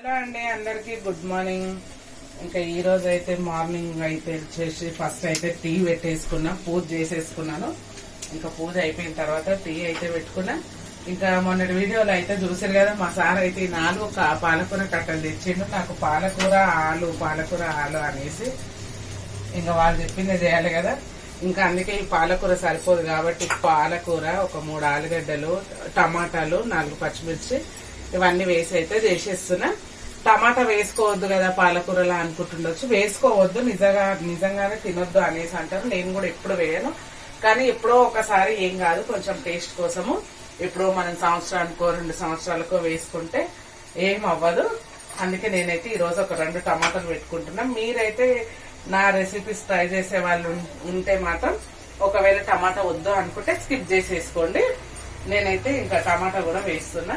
Hello అండి, అందరికీ good morning. ఇంకా ఈ రోజు అయితే మార్నింగ్ అయితే చేసి ఫస్ట్ అయితే టీ పెట్టేసుకున్నా, పూజ చేసేసుకున్నాను. ఇంకా పూజ అయిపోయిన తర్వాత టీ అయితే పెట్టుకున్నా. ఇంకా మొన్నటి వీడియోలో అయితే చూసారు కదా, మా సార్ అయితే 4 పాలకూర కట్టలు తెచ్చిండు. నాకు పాలకూర ఆలు అనేసి ఇంకా వాళ్ళు చెప్పింది చేయాలి కదా. ఇంకా అందుకే ఈ పాలకూర సరిపోదు కాబట్టి పాలకూర, ఒక 3 ఆలుగడ్డలు, టమాటాలు, 4 పచ్చిమిర్చి ఇవన్నీ వేసి అయితే చేసేస్తున్నా. టమాటా వేసుకోవద్దు కదా పాలకూరలా అనుకుంటుండొచ్చు, వేసుకోవద్దు, నిజంగానే తినొద్దు అనేసి అంటారు. నేను కూడా ఎప్పుడు వేయను, కానీ ఎప్పుడో ఒకసారి ఏం కాదు, కొంచెం టేస్ట్ కోసము. ఎప్పుడో మనం సంవత్సరానికో 2 సంవత్సరాలకో వేసుకుంటే ఏం అవ్వదు. అందుకే నేనైతే ఈరోజు ఒక 2 టమాటాలు పెట్టుకుంటున్నా. మీరైతే నా రెసిపీస్ ట్రై చేసే వాళ్ళు ఉంటే మాత్రం ఒకవేళ టమాటా వద్దు అనుకుంటే స్కిప్ చేసేసుకోండి. నేనైతే ఇంకా టమాటా కూడా వేస్తున్నా.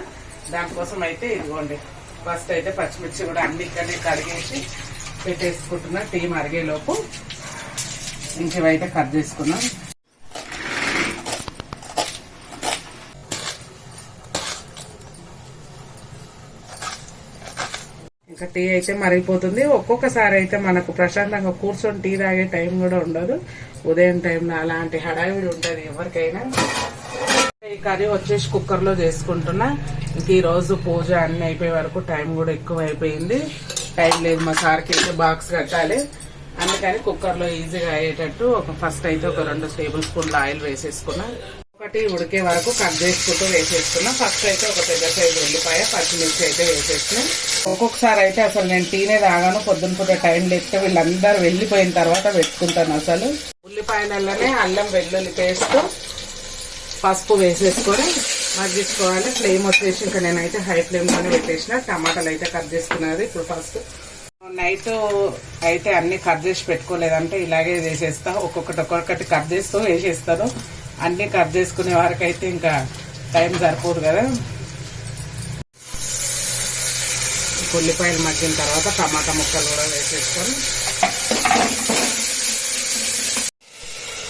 దానికోసం అయితే ఇదిగోండి, ఫస్ట్ అయితే పచ్చిమిర్చి కూడా అన్ని ఇక్కడనే కడిగేసి పెట్టేసుకుంటున్నా. టీ మరిగేలోపు ఇంకేవైతే కట్ చేసుకున్నాం. ఇంకా టీ అయితే మరిగిపోతుంది. ఒక్కొక్కసారి అయితే మనకు ప్రశాంతంగా కూర్చొని టీ తాగే టైం కూడా ఉండదు. ఉదయం టైంలో అలాంటి హడావిడి ఉంటుంది ఎవరికైనా. ఈ కర్రీ వచ్చేసి కుక్కర్లో చేసుకుంటున్నా. ఇంక ఈ రోజు పూజ అన్ని అయిపోయే వరకు టైం కూడా ఎక్కువ అయిపోయింది. టైం లేదు, మా సార్కి అయితే బాక్స్ కట్టాలి. అందుకని కుక్కర్లో ఈజీగా అయ్యేటట్టు ఫస్ట్ అయితే ఒక 2 టేబుల్ స్పూన్ల ఆయిల్ వేసేసుకున్నా. ఒకటి ఉడికే వరకు కట్ చేసుకుంటూ వేసేసుకున్నా. ఫస్ట్ అయితే ఒక పెద్ద సైజు ఉల్లిపాయ, పచ్చిమిర్చి అయితే వేసేసిన. ఒక్కొక్కసారి అయితే అసలు నేను టీనే తాగాను, పొద్దున టైం లేకపోతే వీళ్ళందరూ వెళ్ళిపోయిన తర్వాత పెట్టుకుంటాను. అసలు ఉల్లిపాయలలోనే అల్లం వెల్లుల్లి పేస్ట్, పసుపు వేసేసుకొని మగ్గించుకోవాలి. ఫ్లేమ్ వచ్చేసి ఇంకా నేనైతే హై ఫ్లేమ్ లోనే పెట్టేసిన. టమాటాలు అయితే కట్ చేసుకున్నది. ఇప్పుడు ఫస్ట్ నైట్ అయితే అన్ని కట్ చేసి పెట్టుకోలేదంటే ఇలాగే వేసేస్తా. ఒక్కొక్కటి కట్ చేస్తూ వేసేస్తాను. అన్ని కట్ చేసుకునే వరకు అయితే ఇంకా టైం సరిపోదు కదా. ఉల్లిపాయలు మగ్గిన తర్వాత టమాటా ముక్కలు కూడా వేసేసుకొని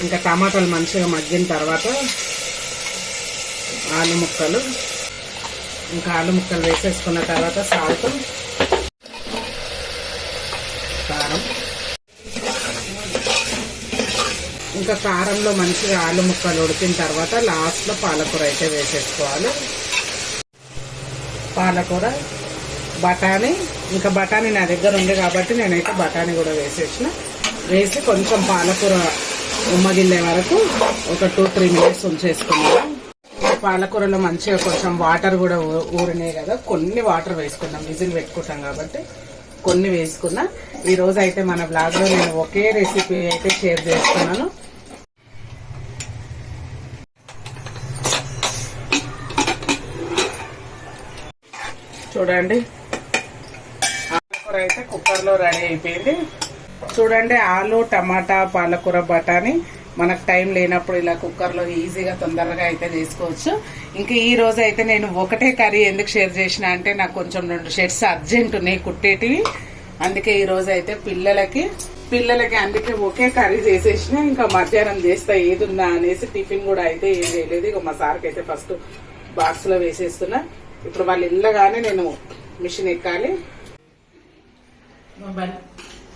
ఇంకా టమాటాలు మంచిగా మగ్గిన తర్వాత ఆలు ముక్కలు వేసేసుకున్న తర్వాత సాల్ట్, కారం. ఇంకా కారంలో మంచిగా ఆలు ముక్కలు ఉడికిన తర్వాత లాస్ట్ లో పాలకూర అయితే వేసేసుకోవాలి. పాలకూర, బఠానీ. ఇంకా బఠానీ నా దగ్గర ఉంది కాబట్టి నేనైతే బఠానీ కూడా వేసి కొంచెం పాలకూర ఉమ్మగిల్లే వరకు ఒక 2-3 మినిట్స్ ఉంచేసుకున్నాను. పాలకూరలో మంచిగా కొంచెం వాటర్ కూడా ఊరినాయి కదా, కొన్ని వాటర్ వేసుకున్నాం. విజిల్ పెట్టుకుంటాం కాబట్టి కొన్ని వేసుకున్నా. ఈ రోజు అయితే మన బ్లాగ్ లో నేను ఒకే రెసిపీ అయితే షేర్ చేస్తున్నాను. చూడండి, పాలకూర అయితే కుక్కర్ లో రెడీ అయిపోయింది. చూడండి, ఆలు, టమాటా, పాలకూర, బఠానీ మనకు టైం లేనప్పుడు ఇలా కుక్కర్లో ఈజీగా తొందరగా అయితే చేసుకోవచ్చు. ఇంకా ఈ రోజు అయితే నేను ఒకటే కర్రీ ఎందుకు షేర్ చేసిన అంటే నాకు కొంచెం 2 షర్ట్స్ అర్జెంట్ ఉన్నాయి కుట్టేటివి. అందుకే ఈ రోజు అయితే పిల్లలకి అందుకే ఒకే కర్రీ చేసేసిన. ఇంకా మధ్యాహ్నం చేస్తా ఏదుందా అనేసి టిఫిన్ కూడా అయితే ఏం చేయలేదు. ఇక మా సార్కి అయితే ఫస్ట్ బాక్స్ లో వేసేస్తున్నా. ఇప్పుడు వాళ్ళు ఇళ్ళగానే నేను మిషన్ ఎక్కాలి.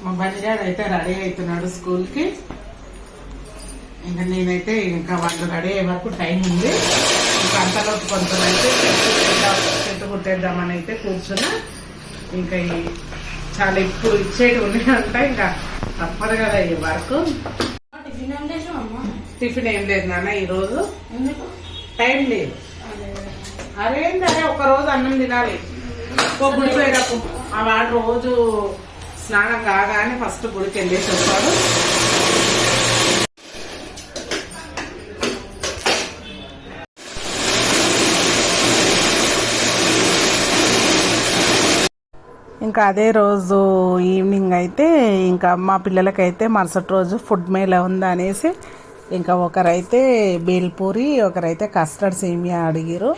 మా బలిగాడు అయితే రెడీ అవుతున్నాడు స్కూల్ కి. ఇంకా నేనైతే ఇంకా వాళ్ళు రెడీ అయ్యే వరకు టైం ఉంది. ఇంకా అంతలోపు కొంచెం అయితే చెట్టు కుట్టేద్దామని అయితే కూర్చున్నా. ఇంకా చాలా ఇప్పుడు ఇచ్చేటి ఉన్నాయంట, ఇంకా తప్పదు కదా ఈ వరకు. టిఫిన్ ఏం లేదు నాన్న ఈరోజు, టైం లేదు. అదేంటనే ఒక రోజు అన్నం తినాలి. గుడికి పోయేటప్పుడు ఆ వాడు రోజు స్నానం కాగానే ఫస్ట్ గుడికి వెళ్ళేసి వస్తాడు. ఇంకా అదే రోజు ఈవినింగ్ అయితే ఇంకా మా పిల్లలకైతే మరుసటి రోజు ఫుడ్ మేళ ఉందనేసి ఇంకా ఒకరైతే బేల్పూరి, ఒకరైతే కస్టర్డ్ సేమియా అడిగిరు.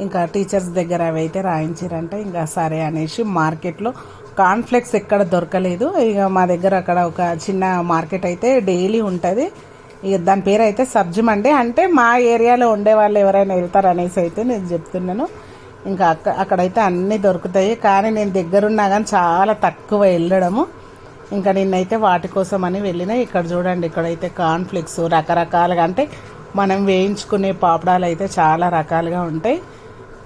ఇంకా టీచర్స్ దగ్గర అవి అయితే రాయించారంట. ఇంకా సరే అనేసి మార్కెట్లో కార్న్ఫ్లెక్స్ ఎక్కడ దొరకలేదు. ఇక మా దగ్గర అక్కడ ఒక చిన్న మార్కెట్ అయితే డైలీ ఉంటుంది. ఇక దాని పేరు అయితే సబ్జీ మండి. అంటే మా ఏరియాలో ఉండే వాళ్ళు ఎవరైనా వెళ్తారనేసి అయితే నేను చెప్తున్నాను. ఇంకా అక్కడైతే అన్నీ దొరుకుతాయి. కానీ నేను దగ్గరున్నా కానీ చాలా తక్కువ వెళ్ళడము. ఇంకా నిన్నైతే వాటి కోసం అని వెళ్ళిన. ఇక్కడ చూడండి, ఇక్కడైతే కార్న్ఫ్లెక్స్ రకరకాలుగా, అంటే మనం వేయించుకునే పాపడాలు అయితే చాలా రకాలుగా ఉంటాయి.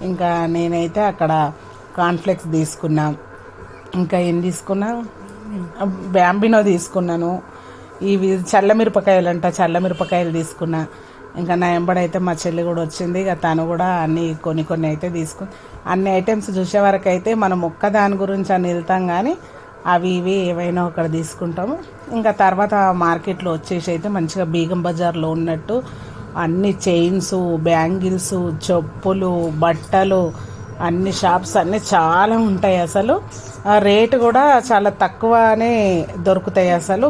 ఇంకా నేనైతే అక్కడ కార్న్ఫ్లెక్స్ తీసుకున్నా. ఇంకా ఏం తీసుకున్నా, బ్యాంబినో తీసుకున్నాను. ఇవి చల్లమిరపకాయలు అంట, చల్లమిరపకాయలు తీసుకున్నా. ఇంకా నా వెంబడైతే మా చెల్లి కూడా వచ్చింది. ఇక తను కూడా అన్నీ కొన్ని అయితే అన్ని ఐటమ్స్ చూసే వరకు అయితే మనం ఒక్కదాని గురించి అని వెళ్తాం, కానీ అవి ఇవి ఏవైనా ఒకటి తీసుకుంటాము. ఇంకా తర్వాత మార్కెట్లో వచ్చేసి అయితే మంచిగా బీగం బజార్లో ఉన్నట్టు అన్ని చైన్స్, బ్యాంగిల్స్, చెప్పులు, బట్టలు, అన్ని షాప్స్ అన్నీ చాలా ఉంటాయి. అసలు రేటు కూడా చాలా తక్కువనే దొరుకుతాయి. అసలు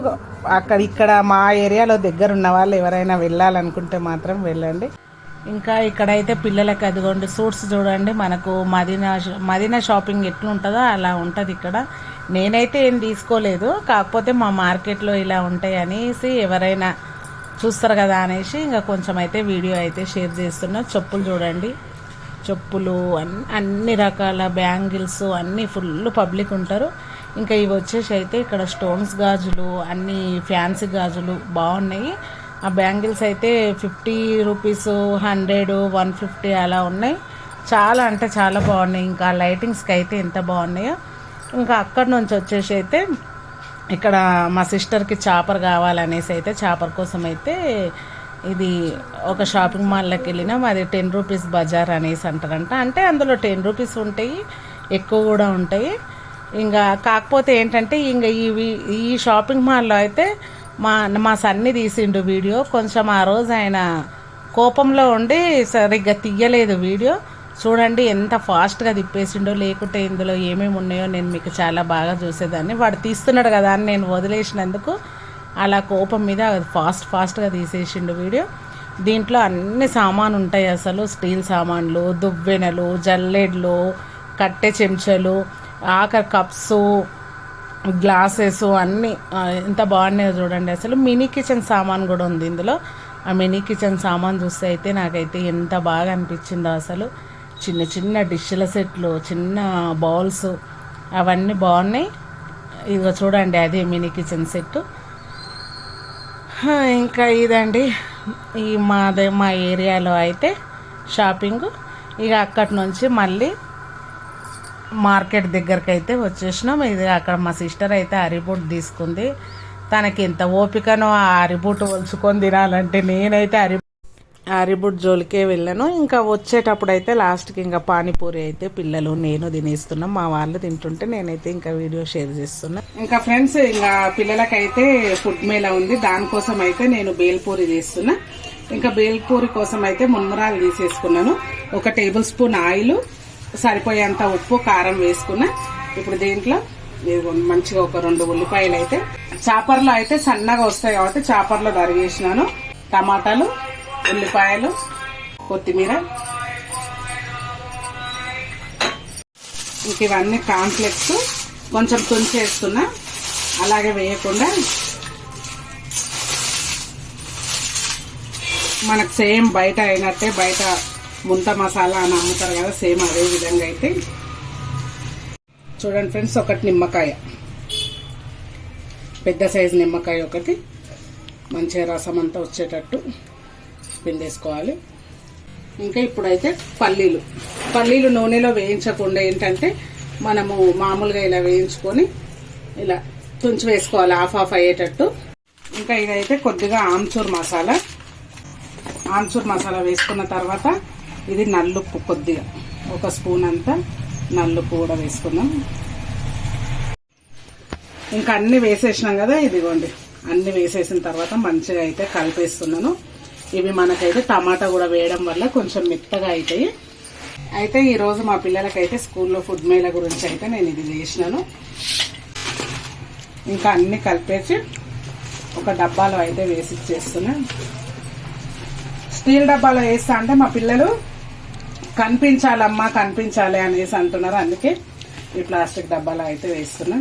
ఇక్కడ మా ఏరియాలో దగ్గర ఉన్న వాళ్ళు ఎవరైనా వెళ్ళాలనుకుంటే మాత్రం వెళ్ళండి. ఇంకా ఇక్కడైతే పిల్లలకి అదిగోండి సూట్స్ చూడండి, మనకు మదీనా షాపింగ్ ఎట్లుంటుందో అలా ఉంటుంది ఇక్కడ. నేనైతే ఏం తీసుకోలేదు, కాకపోతే మా మార్కెట్లో ఇలా ఉంటాయి అనేసి ఎవరైనా చూస్తారు కదా అనేసి ఇంకా కొంచెం అయితే వీడియో అయితే షేర్ చేస్తున్నా. చెప్పులు చూడండి, చెప్పులు అన్ని రకాల బ్యాంగిల్స్ అన్నీ ఫుల్ పబ్లిక్ ఉంటారు. ఇంకా ఇవి వచ్చేసి అయితే ఇక్కడ స్టోన్స్ గాజులు, అన్ని ఫ్యాన్సీ గాజులు బాగున్నాయి. ఆ బ్యాంగిల్స్ అయితే 50 రూపీస్, 100, 150 అలా ఉన్నాయి. చాలా అంటే చాలా బాగున్నాయి. ఇంకా లైటింగ్స్కి అయితే ఎంత బాగున్నాయో. ఇంకా అక్కడ నుంచి వచ్చేసి అయితే ఇక్కడ మా సిస్టర్కి చాపర్ కావాలనేసి అయితే చాపర్ కోసం అయితే ఇది ఒక షాపింగ్ మాల్లోకి వెళ్ళినాం. అది 10 రూపీస్ బజార్ అనేసి అంటారంట. అంటే అందులో 10 రూపీస్ ఉంటాయి, ఎక్కువ కూడా ఉంటాయి. ఇంకా కాకపోతే ఏంటంటే ఇంకా ఈ షాపింగ్ మాల్లో అయితే మా సన్ని తీసిండు వీడియో. కొంచెం ఆ రోజు ఆయన కోపంలో ఉండి సరిగ్గా తీయలేదు వీడియో. చూడండి ఎంత ఫాస్ట్గా తిప్పేసిండో, లేకుంటే ఇందులో ఏమేమి ఉన్నాయో నేను మీకు చాలా బాగా చూసేదాన్ని. వాడు తీస్తున్నాడు కదా అని నేను వదిలేసినందుకు అలా కోపం మీద ఫాస్ట్గా తీసేసిండు వీడియో. దీంట్లో అన్ని సామాను ఉంటాయి. అసలు స్టీల్ సామాన్లు, దువ్వెనలు, జల్లెడ్లు, కట్టె చెంచాలు, ఆఖరి కప్స్, గ్లాసెస్ అన్నీ ఎంత బాగున్నాయో చూడండి. అసలు మినీ కిచెన్ సామాన్ కూడా ఉంది ఇందులో. ఆ మినీ కిచెన్ సామాన్ చూస్తే అయితే నాకైతే ఎంత బాగా అనిపించిందో. అసలు చిన్న చిన్న డిష్ల సెట్లు, చిన్న బౌల్స్ అవన్నీ బాగున్నాయి. ఇదిగో చూడండి, అదే మినీ కిచెన్ సెట్. ఇంకా ఇదండి మా ఏరియాలో అయితే షాపింగ్. ఇక అక్కడి నుంచి మళ్ళీ మార్కెట్ దగ్గరికి అయితే వచ్చేసినాం. ఇది అక్కడ మా సిస్టర్ అయితే అరిబూట్ తీసుకుంది. తనకి ఎంత ఓపికనో ఆ అరిబూట్ ఒలుచుకొని తినాలంటే. నేనైతే అరిబూట్ జోలికే వెళ్ళాను. ఇంకా వచ్చేటప్పుడు అయితే లాస్ట్కి ఇంకా పానీపూరి అయితే పిల్లలు నేను తినేస్తున్నాం. మా వాళ్ళు తింటుంటే నేనైతే ఇంకా వీడియో షేర్ చేస్తున్నా. ఇంకా ఫ్రెండ్స్, ఇంకా పిల్లలకైతే ఫుడ్ మేళా ఉంది, దానికోసం అయితే నేను బేల్పూరి చేస్తున్నా. ఇంకా బేల్పూరి కోసం అయితే మున్మురాలు తీసేసుకున్నాను. 1 టేబుల్ స్పూన్ ఆయిల్, సరిపోయేంత ఉప్పు, కారం వేసుకున్నా. ఇప్పుడు దీంట్లో మంచిగా ఒక 2 ఉల్లిపాయలు అయితే చాపర్లో అయితే సన్నగా వస్తాయి కాబట్టి చాపర్లో తరిగేసినాను. టమాటాలు, ఉల్లిపాయలు, కొత్తిమీర, ఇంక ఇవన్నీ కాన్ఫ్లెక్స్ కొంచెం తుంచేస్తున్నా. అలాగే వేయకుండా మనకు సేమ్ బయట అయినట్టే, బయట ముంత మసాలా అని అమ్ముతారు కదా, సేమ్ అదే విధంగా అయితే చూడండి ఫ్రెండ్స్. 1 నిమ్మకాయ, పెద్ద సైజు నిమ్మకాయ ఒకటి, మంచిగా రసం అంతా వచ్చేటట్టు పిండేసుకోవాలి. ఇంకా ఇప్పుడైతే పల్లీలు నూనెలో వేయించకుండా ఏంటంటే మనము మామూలుగా ఇలా వేయించుకొని ఇలా తుంచి వేసుకోవాలి, ఆఫ్ అయ్యేటట్టు. ఇంకా ఇదైతే కొద్దిగా ఆమ్చూర్ మసాలా వేసుకున్న తర్వాత ఇది నల్లుప్పు, కొద్దిగా 1 స్పూన్ అంతా నల్లుప్పు కూడా వేసుకుందాం. ఇంకా అన్ని వేసేసినాం కదా, ఇదిగోండి అన్ని వేసేసిన తర్వాత మంచిగా అయితే కలిపేస్తున్నాను. ఇవి మనకైతే టమాటా కూడా వేయడం వల్ల కొంచెం మెత్తగా అవుతాయి. అయితే ఈరోజు మా పిల్లలకైతే స్కూల్లో ఫుడ్ మేళ గురించి అయితే నేను ఇది చేసినాను. ఇంకా అన్ని కలిపేసి ఒక డబ్బాలో అయితే వేసి ఇచ్చేస్తున్నా. స్టీల్ డబ్బాలో వేస్తా అంటే మా పిల్లలు కనిపించాలమ్మా కనిపించాలి అనేసి అంటున్నారు, అందుకే ఈ ప్లాస్టిక్ డబ్బాలో అయితే వేస్తున్నా.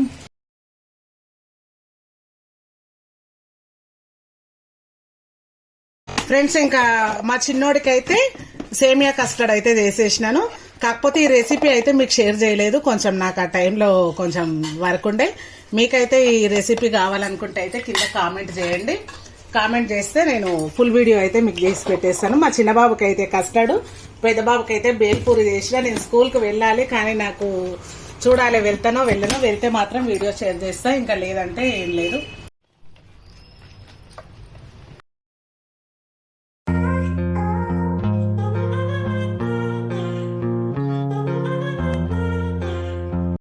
ఫ్రెండ్స్, ఇంకా మా చిన్నోడికి అయితే సేమియా కస్టర్డ్ అయితే వేసేసినాను. కాకపోతే ఈ రెసిపీ అయితే మీకు షేర్ చేయలేదు, కొంచెం నాకు ఆ టైంలో కొంచెం వర్క్ ఉండే. మీకైతే ఈ రెసిపీ కావాలనుకుంటే అయితే కింద కామెంట్ చేయండి. కామెంట్ చేస్తే నేను ఫుల్ వీడియో అయితే మీకు చేసి పెట్టేస్తాను. మా చిన్న బాబుకి అయితే కస్టర్డ్, పెద్ద బాబుకి అయితే బేల్పూరి చేసిన. నేను స్కూల్కి వెళ్ళాలి, కానీ నాకు చూడాలి వెళ్తానో వెళ్ళనో. వెళ్తే మాత్రం వీడియో షేర్ చేస్తా, ఇంకా లేదంటే ఏం లేదు.